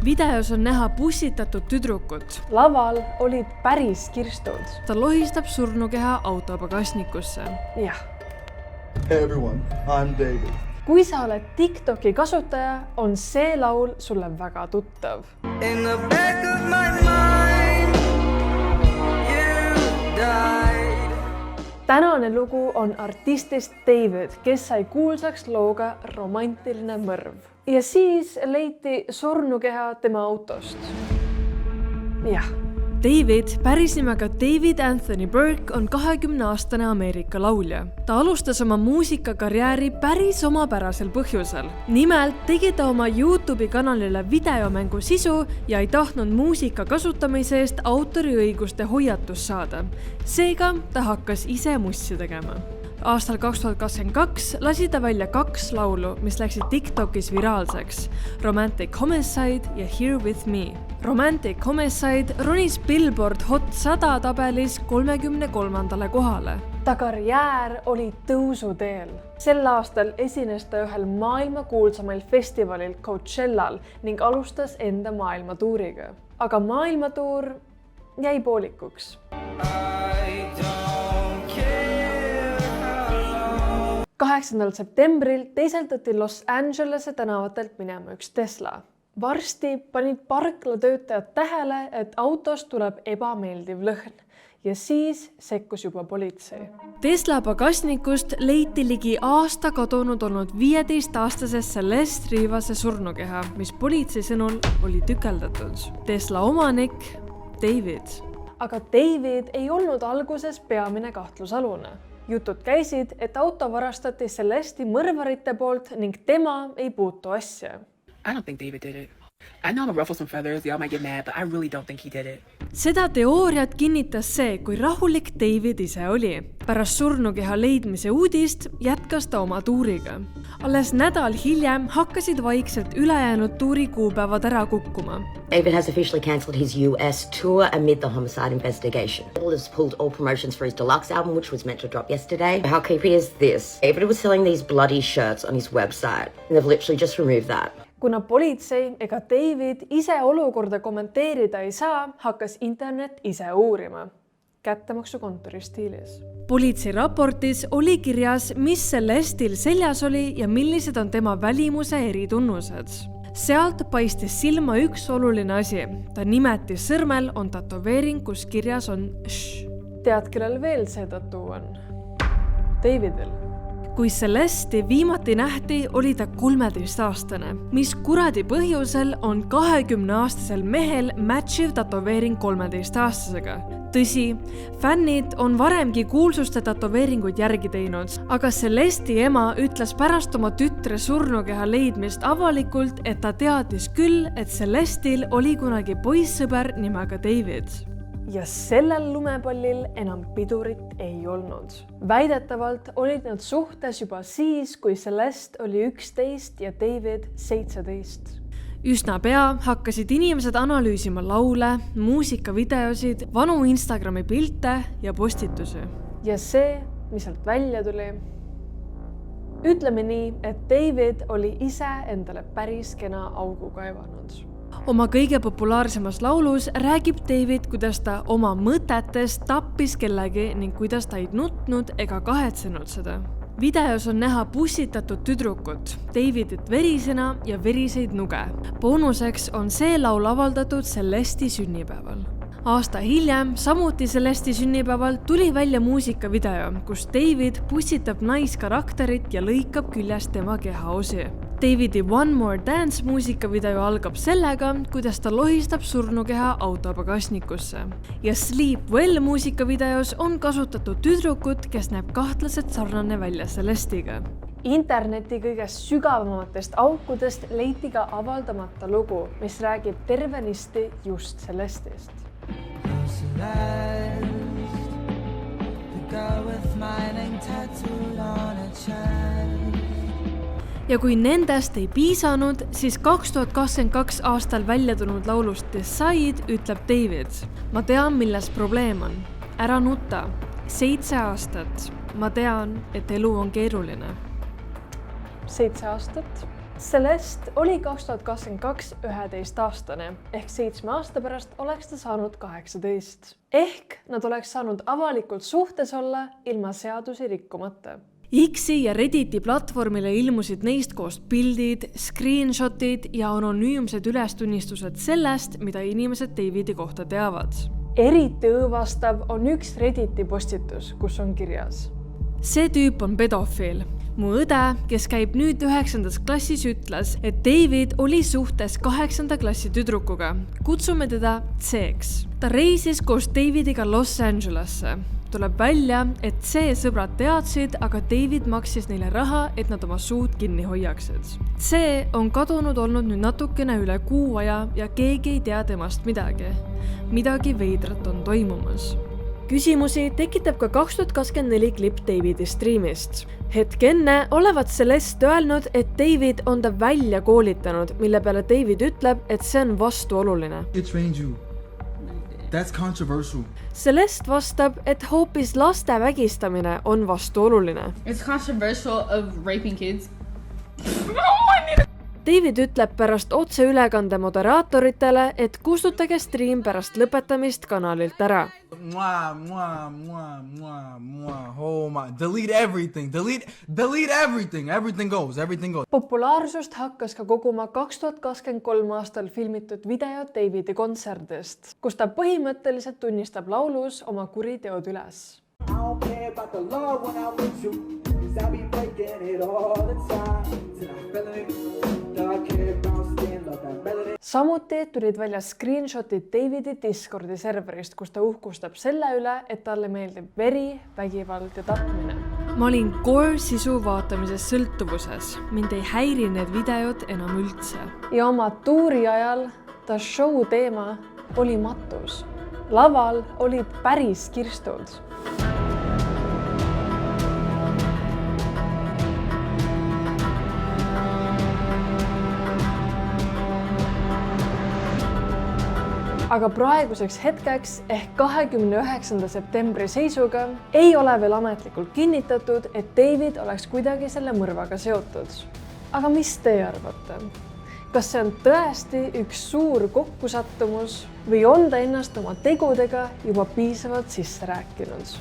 Videos on näha pussitatud tüdrukut. Laval olid päris kirstud. Ta lohistab surnukeha auto pagasnikusse. Jah. Hey everyone, I'm David. Kui sa oled TikToki kasutaja, on see laul sulle väga tuttav. In the back of my mind, you died. Tänane lugu on artistist David, kes sai kuulsaks looga Romantiline mõrv. Ja siis leiti surnukeha tema autost. Jah. David, päris nimega David Anthony Burke, on 20-aastane Ameerika laulja. Ta alustas oma muusikakarjääri päris omapärasel põhjusel. Nimelt tegi ta oma YouTube'i kanalile videomängu sisu ja ei tahtnud muusika kasutamise eest autoriõiguste hoiatust saada. Seega ta hakkas ise mussi tegema. Aastal 2022 lasi ta välja 2 laulu, mis läksid TikTokis viraalseks. Romantic Homicide ja Here With Me. Romantic Homicide ronis Billboard Hot 100 tabelis 33. kohale. Ta karjäär oli tõusuteel. Sel aastal esines ta ühel maailma kuulsamail festivalil Coachellal ning alustas enda maailmatuuriga. Aga maailmatuur jäi poolikuks. 8. septembril teiseldati Los Angelese tänavatelt minema üks Tesla. Varsti panid parklatöötajad tähele, et autost tuleb ebameeldiv lõhn ja siis sekkus juba politsei. Tesla pagasnikust leiti ligi aasta kadunud olnud 15-aastasest Celeste Rivase surnukeha, mis politsei sõnul oli tükeldatud. Tesla omanik David. Aga David ei olnud alguses peamine kahtlusalune. Jutud käisid, et auto varastati Celesti mõrvarite poolt ning tema ei puutu asja. I don't think David did it. I know I'm gonna ruffle some feathers, y'all might get mad, but I really don't think he did it. Seda teooriat kinnitas see, kui rahulik David ise oli. Pärast surnukeha leidmise uudist jätkas ta oma tuuriga. Alles nädal hiljem hakkasid vaikselt ülejäänud tuuri kuupäevad ära kukkuma. David has officially cancelled his US tour amid the homicide investigation. David has pulled all promotions for his deluxe album, which was meant to drop yesterday. How creepy is this? David was selling these bloody shirts on his website, and they've literally just removed that. Kuna politsei ega David ise olukorda kommenteerida ei saa, hakkas internet ise uurima. Kättemaksukontori stiilis. Politsei raportis oli kirjas, mis Celestil seljas oli ja millised on tema välimuse eritunnused. Sealt paistis silma üks oluline asi. Ta nimetis sõrmel on tätoveering, kus kirjas on sh. Tead, kellel veel see tattoo on? Davidil. Kui Celesti viimati nähti, oli ta 13-aastane. Mis kuradi põhjusel on 20-aastasel mehel matchiv tätoveering 13-aastasega? Tõsi, fännid on varemgi kuulsuste tätoveeringuid järgi teinud, aga Celesti ema ütles pärast oma tütre surnukeha leidmist avalikult, et ta teadis küll, et Celestil oli kunagi poissõber nimega David. Ja sellel lumepallil enam pidurit ei olnud. Väidetavalt olid nad suhtes juba siis, kui Celeste oli 11 ja David 17. Üsna pea hakkasid inimesed analüüsima laule, muusikavideosid, vanu Instagrami pilte ja postitusi. Ja see, mis sealt välja tuli? Ütleme nii, et David oli ise endale päris kena augu kaevanud. Oma kõige populaarsemas laulus räägib David, kuidas ta oma mõtetes tappis kellegi ning kuidas ta ei nutnud ega kahetsenud seda. Videos on näha pussitatud tüdrukut, Davidit verisena ja veriseid nuge. Boonuseks on see laul avaldatud Celesti sünnipäeval. Aasta hiljem, samuti Celesti sünnipäeval, tuli välja muusikavideo, kus David pussitab naiskarakterit ja lõikab küljest tema kehaosi. Davidi One More Dance muusikavideo algab sellega, kuidas ta lohistab surnukeha auto pagasnikusse. Ja Sleep Well muusikavideos on kasutatud tüdrukut, kes näeb kahtlaselt sarnane välja Celestiga. Interneti kõigest sügavamatest aukudest leiti ka avaldamata lugu, mis räägib tervenisti just Celestist. Ja kui nendest ei piisanud, siis 2022 aastal välja tulnud laulust Decide ütleb David: ma tean, milles probleem on. Ära nuta. 7 aastat. Ma tean, et elu on keeruline. 7 aastat? Celeste oli 2022 11-aastane ehk 7 aasta pärast oleks ta saanud 18. Ehk nad oleks saanud avalikult suhtes olla ilma seadusi rikkumata. X-i ja Redditi platvormile ilmusid neist koos pildid, screenshotid ja anonüümsed ülestunnistused sellest, mida inimesed Davidi kohta teavad. Eriti õõvastav on üks Redditi postitus, kus on kirjas: see tüüp on pedofiil. Mu õde, kes käib nüüd 9. klassis, ütles, et David oli suhtes 8. klassi tüdrukuga. Kutsume teda C-ks. Ta reisis koos Davidiga Los Angelesse. Tuleb välja, et C sõbrad teadsid, aga David maksis neile raha, et nad oma suud kinni hoiaksid. C on kadunud olnud nüüd natukene üle kuu aja ja keegi ei tea temast midagi. Midagi veidrat on toimumas. Küsimusi tekitab ka 2024 klipp Davidi striimist. Hetk enne olevat Celeste öelnud, et David on ta välja koolitanud, mille peale David ütleb, et see on vastuoluline. It trained you. That's controversial. Celeste vastab, et hoopis laste vägistamine on vastuoluline. It's controversial of raping kids. David ütleb pärast otseülekande moderaatoritele, et kustutage striim pärast lõpetamist kanalilt ära. Oh my, delete everything. Delete everything. Everything goes. Populaarsust hakkas ka koguma 2023 aastal filmitud video Davidi kontserdist, kus ta põhimõtteliselt tunnistab laulus oma kuriteod üles. I don't care about the love when I'm with you, 'cause I be breaking it all the time. Till I'm feeling it, I care about staying love that melody. Samuti tulid välja screenshotid Davidi Discordi serverist, kus ta uhkustab selle üle, et talle meeldib veri, vägivald ja tapmine. Ma olin core sisu vaatamises sõltuvuses. Mind ei häiri need videod enam üldse. Ja oma tuuri ajal ta show teema oli matus. Laval olid päris kirstud. Aga praeguseks hetkeks ehk 29. septembri seisuga ei ole veel ametlikult kinnitatud, et David oleks kuidagi selle mõrvaga seotud. Aga mis te arvate? Kas see on tõesti üks suur kokkusattumus või on ta ennast oma tegudega juba piisavalt sisse rääkinud?